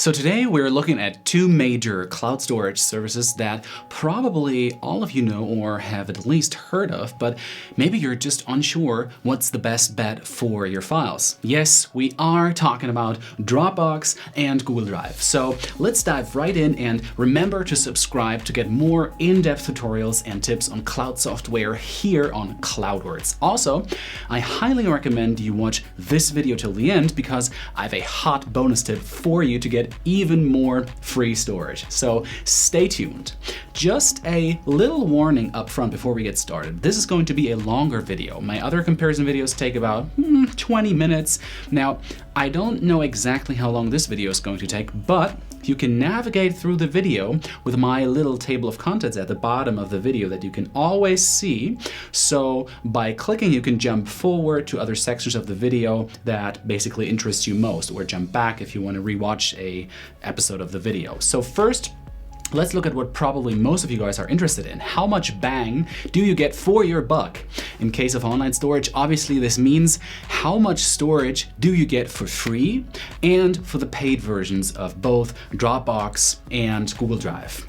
So today we're looking at two major cloud storage services that probably all of you know or have at least heard of, but maybe you're just unsure what's the best bet for your files. Yes, we are talking about Dropbox and Google Drive. So let's dive right in, and remember to subscribe to get more in-depth tutorials and tips on cloud software here on CloudWords. Also, I highly recommend you watch this video till the end because I have a hot bonus tip for you to get even more free storage. So stay tuned. Just a little warning up front before we get started. This is going to be a longer video. My other comparison videos take about 20 minutes. Now, I don't know exactly how long this video is going to take, but you can navigate through the video with my little table of contents at the bottom of the video that you can always see. So by clicking, you can jump forward to other sections of the video that basically interest you most, or jump back if you want to rewatch a episode of the video. So first, let's look at what probably most of you guys are interested in. How much bang do you get for your buck? In case of online storage, obviously this means how much storage do you get for free and for the paid versions of both Dropbox and Google Drive.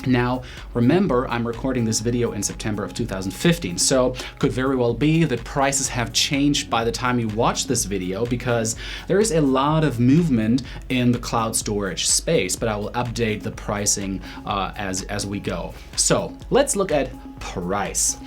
Now, remember, I'm recording this video in September of 2015, so could very well be that prices have changed by the time you watch this video because there is a lot of movement in the cloud storage space, but I will update the pricing as we go. So let's look at price.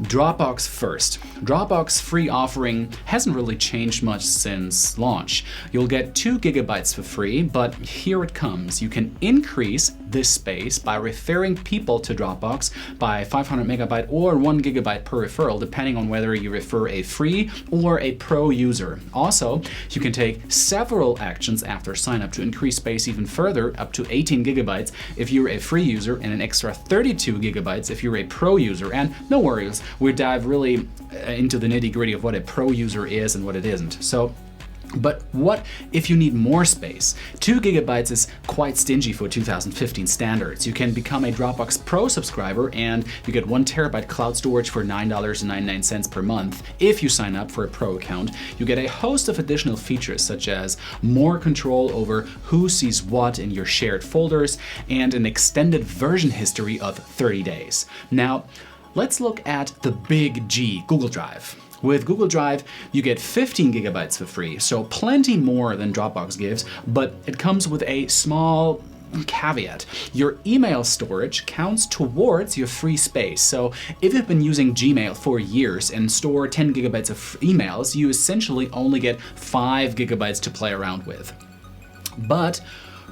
Dropbox first. Dropbox free offering hasn't really changed much since launch. You'll get 2 GB for free, but here it comes. You can increase this space by referring people to Dropbox by 500 MB or 1 GB per referral, depending on whether you refer a free or a pro user. Also, you can take several actions after sign up to increase space even further, up to 18 GB if you're a free user and an extra 32 GB if you're a pro user. And no worries, we dive really into the nitty-gritty of what a pro user is and what it isn't. But what if you need more space? 2 GB is quite stingy for 2015 standards. You can become a Dropbox Pro subscriber and you get 1 TB cloud storage for $9.99 per month. If you sign up for a Pro account, you get a host of additional features such as more control over who sees what in your shared folders and an extended version history of 30 days. Now, let's look at the big G, Google Drive. With Google Drive, you get 15 GB for free, so plenty more than Dropbox gives, but it comes with a small caveat. Your email storage counts towards your free space. So if you've been using Gmail for years and store 10 GB of emails, you essentially only get 5 GB to play around with. But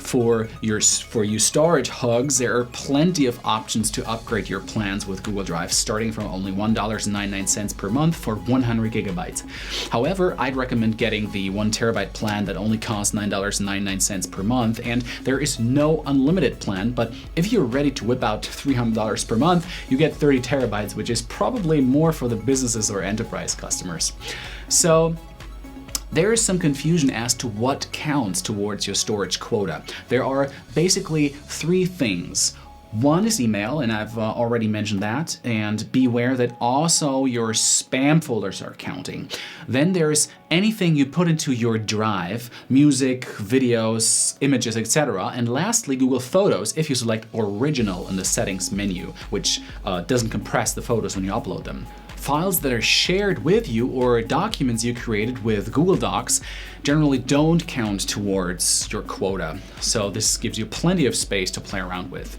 for you storage hugs, there are plenty of options to upgrade your plans with Google Drive, starting from only $1.99 per month for 100 GB. However, I'd recommend getting the 1 TB plan that only costs $9.99 per month, and there is no unlimited plan, but if you're ready to whip out $300 per month, you get 30 TB, which is probably more for the businesses or enterprise customers. So there is some confusion as to what counts towards your storage quota. There are basically 3 things. One is email, and I've already mentioned that, and beware that also your spam folders are counting. Then there's anything you put into your drive, music, videos, images, etc. And lastly, Google Photos if you select Original in the settings menu, which doesn't compress the photos when you upload them. Files that are shared with you or documents you created with Google Docs generally don't count towards your quota, so this gives you plenty of space to play around with.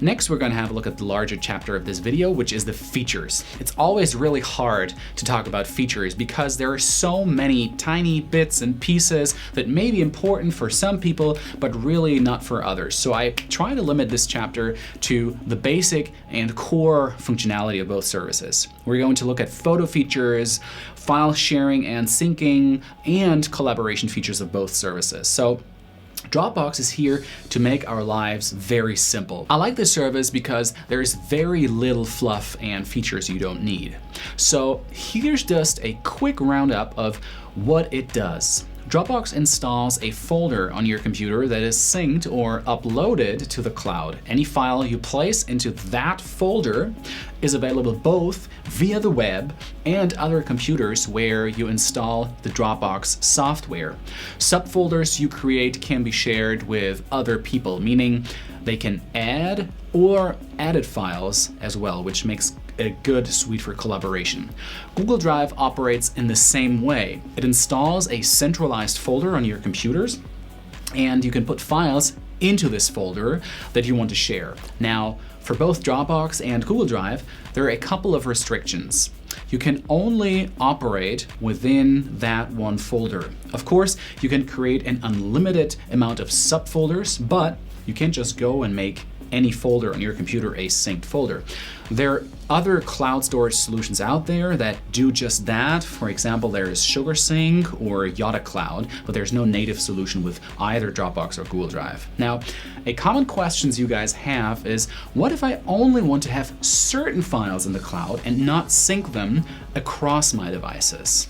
Next, we're going to have a look at the larger chapter of this video, which is the features. It's always really hard to talk about features because there are so many tiny bits and pieces that may be important for some people, but really not for others. So I try to limit this chapter to the basic and core functionality of both services. We're going to look at photo features, file sharing and syncing, and collaboration features of both services. So Dropbox is here to make our lives very simple. I like this service because there's very little fluff and features you don't need. So here's just a quick roundup of what it does. Dropbox installs a folder on your computer that is synced or uploaded to the cloud. Any file you place into that folder is available both via the web and other computers where you install the Dropbox software. Subfolders you create can be shared with other people, meaning they can add or edit files as well, which makes a good suite for collaboration. Google Drive operates in the same way. It installs a centralized folder on your computers, and you can put files into this folder that you want to share. Now, for both Dropbox and Google Drive, there are a couple of restrictions. You can only operate within that one folder. Of course, you can create an unlimited amount of subfolders, but you can't just go and make any folder on your computer a synced folder. There are other cloud storage solutions out there that do just that. For example, there is SugarSync or Yotta Cloud, but there's no native solution with either Dropbox or Google Drive. Now, a common questions you guys have is, what if I only want to have certain files in the cloud and not sync them across my devices?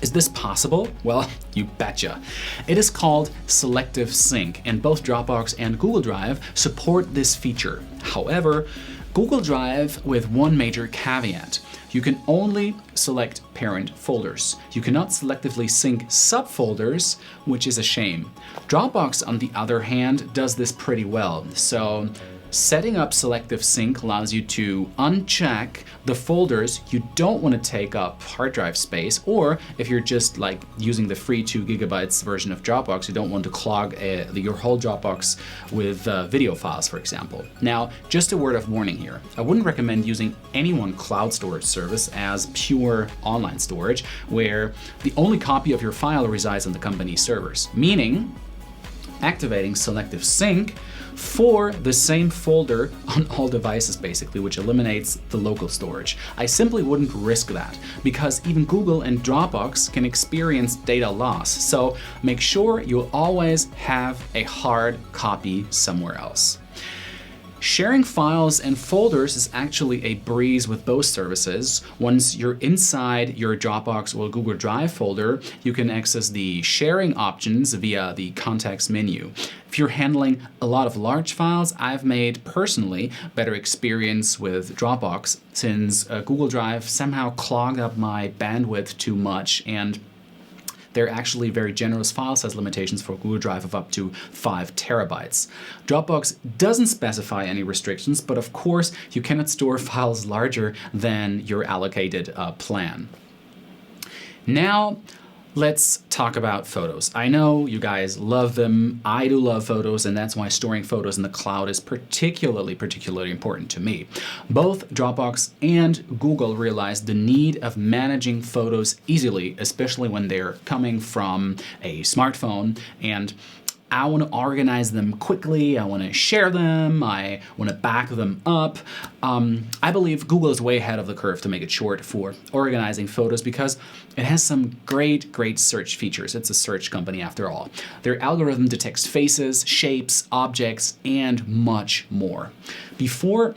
Is this possible? Well, you betcha. It is called Selective Sync, and both Dropbox and Google Drive support this feature. However, Google Drive with one major caveat. You can only select parent folders. You cannot selectively sync subfolders, which is a shame. Dropbox, on the other hand, does this pretty well. So setting up Selective Sync allows you to uncheck the folders you don't want to take up hard drive space, or if you're just like using the free 2 GB version of Dropbox, you don't want to clog your whole Dropbox with video files, for example. Now, just a word of warning here. I wouldn't recommend using any one cloud storage service as pure online storage, where the only copy of your file resides on the company's servers, meaning activating Selective Sync for the same folder on all devices, basically, which eliminates the local storage. I simply wouldn't risk that, because even Google and Dropbox can experience data loss, so make sure you'll always have a hard copy somewhere else. Sharing files and folders is actually a breeze with both services. Once you're inside your Dropbox or Google Drive folder, you can access the sharing options via the context menu. If you're handling a lot of large files, I've made personally better experience with Dropbox, since Google Drive somehow clogged up my bandwidth too much, and they're actually very generous file size limitations for Google Drive of up to 5 terabytes. Dropbox doesn't specify any restrictions, but of course you cannot store files larger than your allocated plan. Now, let's talk about photos. I know you guys love them. I do love photos, and that's why storing photos in the cloud is particularly important to me. Both Dropbox and Google realized the need of managing photos easily, especially when they're coming from a smartphone, and I want to organize them quickly, I want to share them, I want to back them up. I believe Google is way ahead of the curve to make it short for organizing photos, because it has some great search features. It's a search company after all. Their algorithm detects faces, shapes, objects, and much more. Before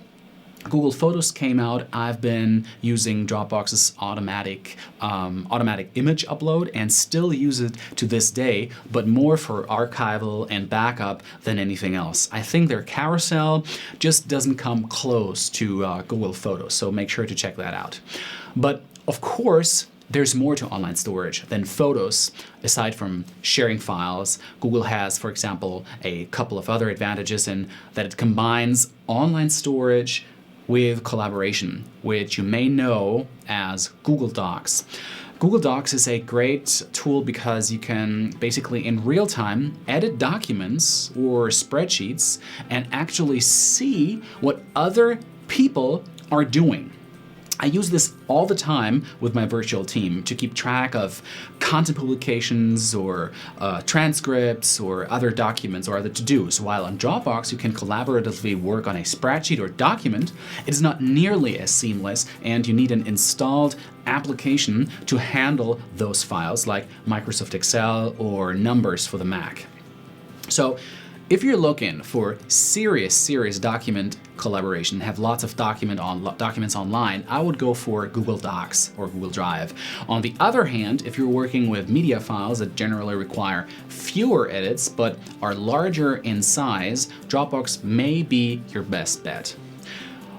Google Photos came out, I've been using Dropbox's automatic image upload, and still use it to this day, but more for archival and backup than anything else. I think their carousel just doesn't come close to Google Photos, so make sure to check that out. But of course, there's more to online storage than photos. Aside from sharing files, Google has, for example, a couple of other advantages in that it combines online storage with collaboration, which you may know as Google Docs. Google Docs is a great tool because you can basically in real time edit documents or spreadsheets and actually see what other people are doing. I use this all the time with my virtual team to keep track of content publications or transcripts or other documents or other to-dos. While on Dropbox, you can collaboratively work on a spreadsheet or document, it is not nearly as seamless, and you need an installed application to handle those files, like Microsoft Excel or Numbers for the Mac. So If you're looking for serious document collaboration, have lots of documents online, I would go for Google Docs or Google Drive. On the other hand, if you're working with media files that generally require fewer edits but are larger in size, Dropbox may be your best bet.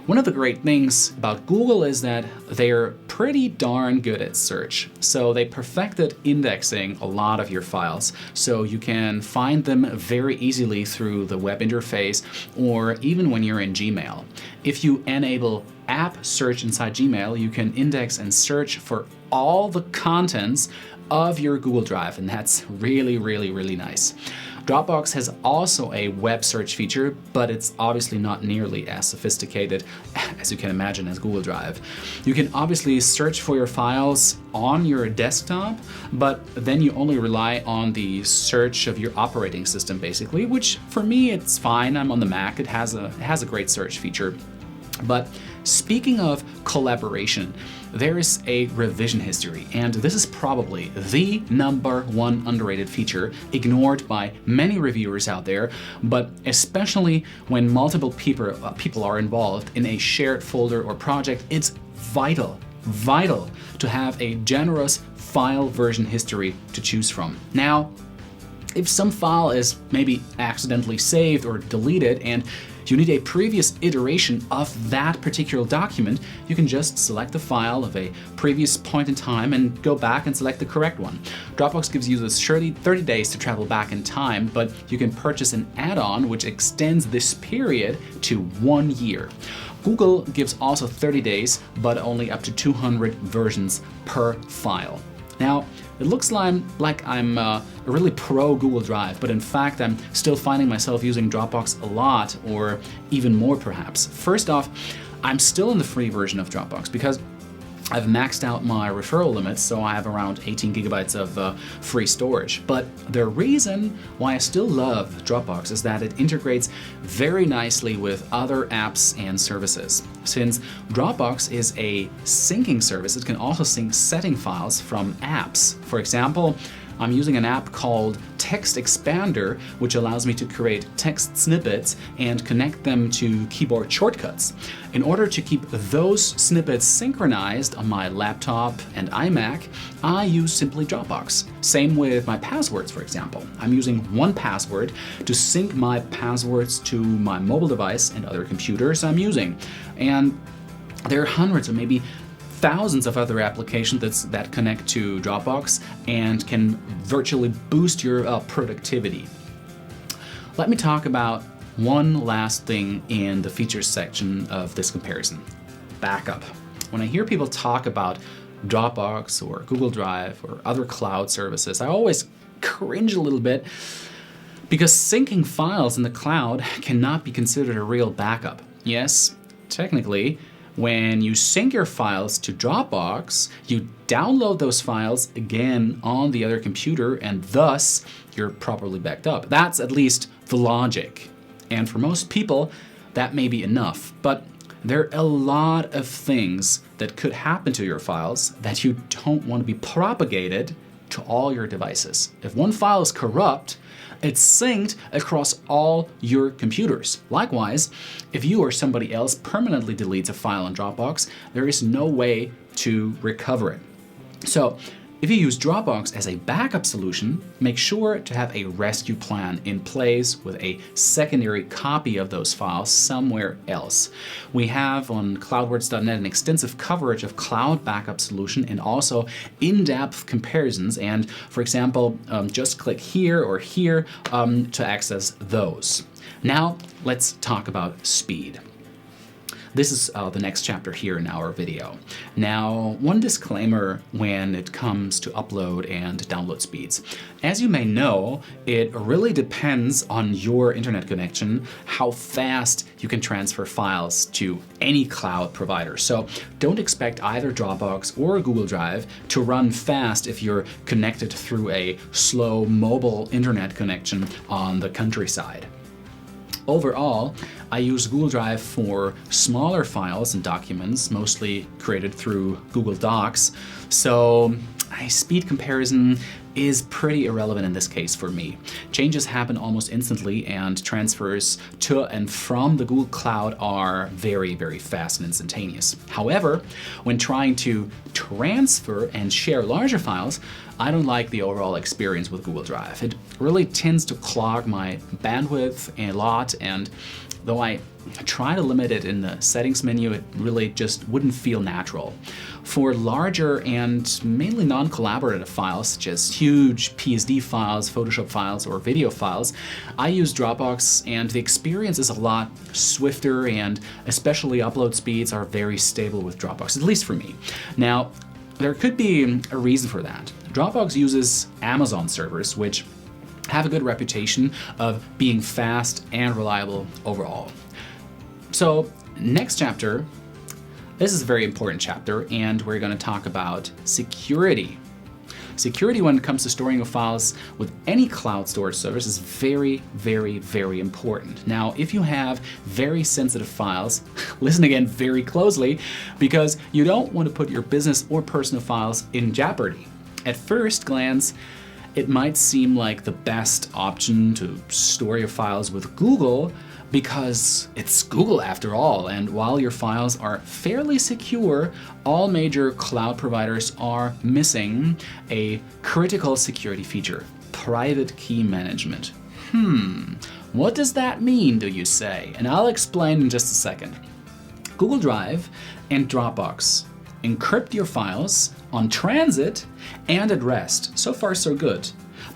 One of the great things about Google is that they're pretty darn good at search. So they perfected indexing a lot of your files, so you can find them very easily through the web interface or even when you're in Gmail. If you enable app search inside Gmail, you can index and search for all the contents of your Google Drive, and that's really nice. Dropbox has also a web search feature, but it's obviously not nearly as sophisticated as you can imagine as Google Drive. You can obviously search for your files on your desktop, but then you only rely on the search of your operating system basically, which for me it's fine. I'm on the Mac. It has a great search feature. But speaking of collaboration, there is a revision history, and this is probably the #1 underrated feature, ignored by many reviewers out there, but especially when multiple people are involved in a shared folder or project, it's vital to have a generous file version history to choose from. Now, if some file is maybe accidentally saved or deleted and you need a previous iteration of that particular document, you can just select the file of a previous point in time and go back and select the correct one. Dropbox gives users 30 days to travel back in time, but you can purchase an add-on which extends this period to 1 year. Google gives also 30 days, but only up to 200 versions per file. Now, it looks like I'm really pro Google Drive, but in fact I'm still finding myself using Dropbox a lot, or even more perhaps. First off, I'm still in the free version of Dropbox because I've maxed out my referral limits, so I have around 18 gigabytes of free storage. But the reason why I still love Dropbox is that it integrates very nicely with other apps and services. Since Dropbox is a syncing service, it can also sync setting files from apps. For example, I'm using an app called Text Expander, which allows me to create text snippets and connect them to keyboard shortcuts. In order to keep those snippets synchronized on my laptop and iMac, I use simply Dropbox. Same with my passwords, for example. I'm using 1Password to sync my passwords to my mobile device and other computers I'm using. And there are hundreds or maybe thousands of other applications that connect to Dropbox and can virtually boost your productivity. Let me talk about one last thing in the features section of this comparison: backup. When I hear people talk about Dropbox or Google Drive or other cloud services, I always cringe a little bit because syncing files in the cloud cannot be considered a real backup. Yes, technically, when you sync your files to Dropbox, you download those files again on the other computer, and thus you're properly backed up. That's at least the logic. And for most people, that may be enough. But there are a lot of things that could happen to your files that you don't want to be propagated to all your devices. If one file is corrupt, it's synced across all your computers. Likewise, if you or somebody else permanently deletes a file on Dropbox, there is no way to recover it. So, if you use Dropbox as a backup solution, make sure to have a rescue plan in place with a secondary copy of those files somewhere else. We have on cloudwords.net an extensive coverage of cloud backup solution and also in-depth comparisons. And for example, just click here or here to access those. Now, let's talk about speed. This is the next chapter here in our video. Now, one disclaimer when it comes to upload and download speeds. As you may know, it really depends on your internet connection, how fast you can transfer files to any cloud provider. So don't expect either Dropbox or Google Drive to run fast if you're connected through a slow mobile internet connection on the countryside. Overall, I use Google Drive for smaller files and documents, mostly created through Google Docs. So a speed comparison is pretty irrelevant in this case for me. Changes happen almost instantly, and transfers to and from the Google Cloud are very, very fast and instantaneous. However, when trying to transfer and share larger files, I don't like the overall experience with Google Drive. It really tends to clog my bandwidth a lot, and though I try to limit it in the settings menu, it really just wouldn't feel natural. For larger and mainly non-collaborative files, such as huge PSD files, Photoshop files, or video files, I use Dropbox, and the experience is a lot swifter, and especially upload speeds are very stable with Dropbox, at least for me. Now, there could be a reason for that. Dropbox uses Amazon servers, which have a good reputation of being fast and reliable overall. So, next chapter, this is a very important chapter, and we're going to talk about security. Security when it comes to storing your files with any cloud storage service is very, very, very important. Now, if you have very sensitive files, listen again very closely, because you don't want to put your business or personal files in jeopardy. At first glance, it might seem like the best option to store your files with Google because it's Google after all, and while your files are fairly secure, all major cloud providers are missing a critical security feature: private key management. What does that mean, do you say? And I'll explain in just a second. Google Drive and Dropbox encrypt your files on transit and at rest. So far, so good.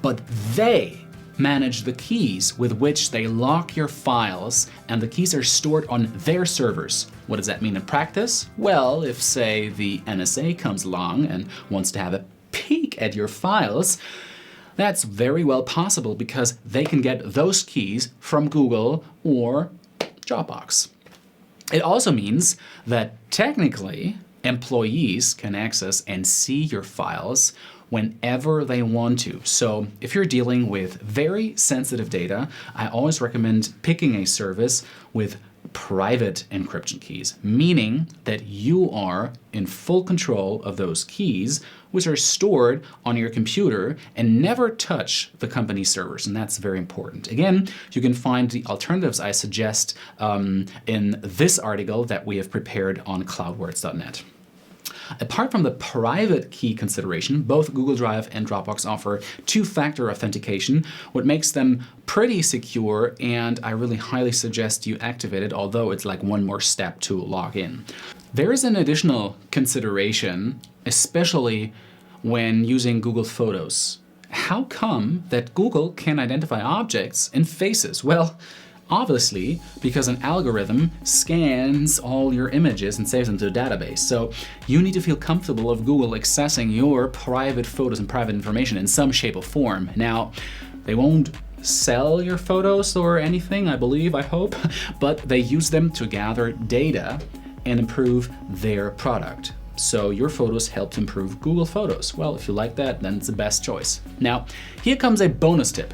But they manage the keys with which they lock your files, and the keys are stored on their servers. What does that mean in practice? Well, if, say, the NSA comes along and wants to have a peek at your files, that's very well possible because they can get those keys from Google or Dropbox. It also means that technically, employees can access and see your files whenever they want to. So if you're dealing with very sensitive data, I always recommend picking a service with private encryption keys, meaning that you are in full control of those keys, which are stored on your computer and never touch the company servers, and that's very important. Again, you can find the alternatives I suggest in this article that we have prepared on cloudwords.net. Apart from the private key consideration, both Google Drive and Dropbox offer two-factor authentication, what makes them pretty secure, and I really highly suggest you activate it, although it's like one more step to log in. There is an additional consideration, especially when using Google Photos. How come that Google can identify objects and faces? Well, obviously, because an algorithm scans all your images and saves them to a database. So you need to feel comfortable of Google accessing your private photos and private information in some shape or form. Now, they won't sell your photos or anything, I believe, I hope, but they use them to gather data and improve their product. So your photos helped improve Google Photos. Well, if you like that, then it's the best choice. Now, here comes a bonus tip.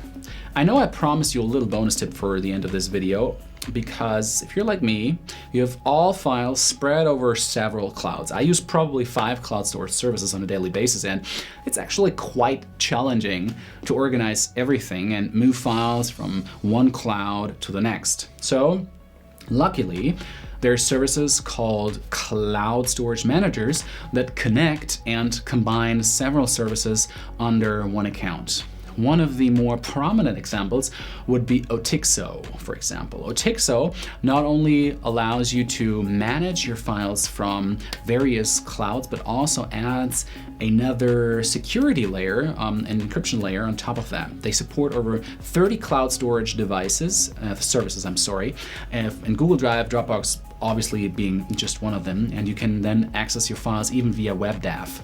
I know I promised you a little bonus tip for the end of this video, because if you're like me, you have all files spread over several clouds. I use probably 5 cloud storage services on a daily basis, and it's actually quite challenging to organize everything and move files from one cloud to the next. So, luckily, there are services called cloud storage managers that connect and combine several services under one account. One of the more prominent examples would be Otixo, for example. Otixo not only allows you to manage your files from various clouds, but also adds another security layer, an encryption layer on top of that. They support over 30 cloud storage services, and Google Drive, Dropbox obviously being just one of them, and you can then access your files even via WebDAV.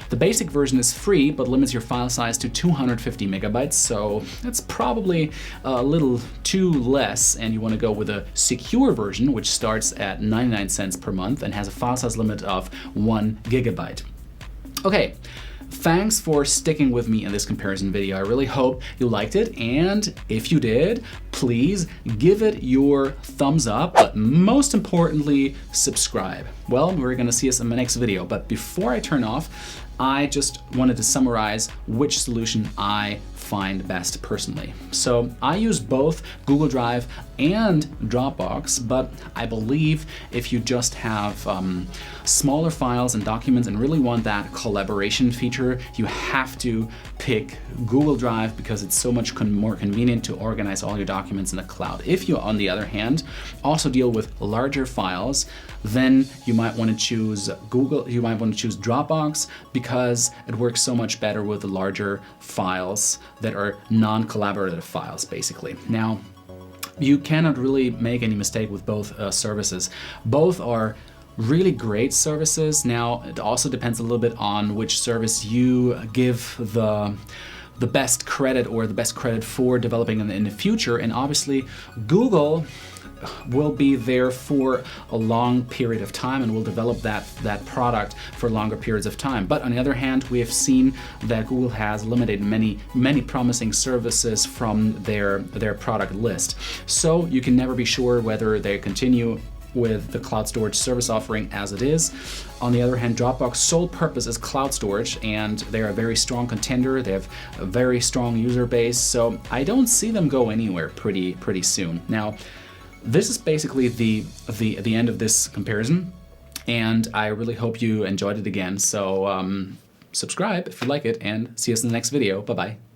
The basic version is free, but limits your file size to 250 megabytes, so that's probably a little too less, and you want to go with a secure version, which starts at 99 cents per month and has a file size limit of 1 gigabyte. Okay, thanks for sticking with me in this comparison video. I really hope you liked it, and if you did, please give it your thumbs up, but most importantly, subscribe. Well, we're gonna see us in the next video, but before I turn off, I just wanted to summarize which solution I find best personally. So I use both Google Drive and Dropbox, but I believe if you just have smaller files and documents and really want that collaboration feature, you have to pick Google Drive because it's so much more convenient to organize all your documents in the cloud. If you, on the other hand, also deal with larger files, then you might want to choose Dropbox because it works so much better with the larger files that are non-collaborative files, basically. Now, you cannot really make any mistake with both services. Both are really great services. Now, it also depends a little bit on which service you give the best credit or the best credit for developing in the future. And obviously, Google will be there for a long period of time and will develop that product for longer periods of time. But on the other hand, we have seen that Google has eliminated many promising services from their product list. So you can never be sure whether they continue with the cloud storage service offering as it is. On the other hand, Dropbox's sole purpose is cloud storage, and they're a very strong contender. They have a very strong user base, so I don't see them go anywhere pretty soon. Now, this is basically the end of this comparison, and I really hope you enjoyed it again. So subscribe if you like it, and see us in the next video. Bye-bye.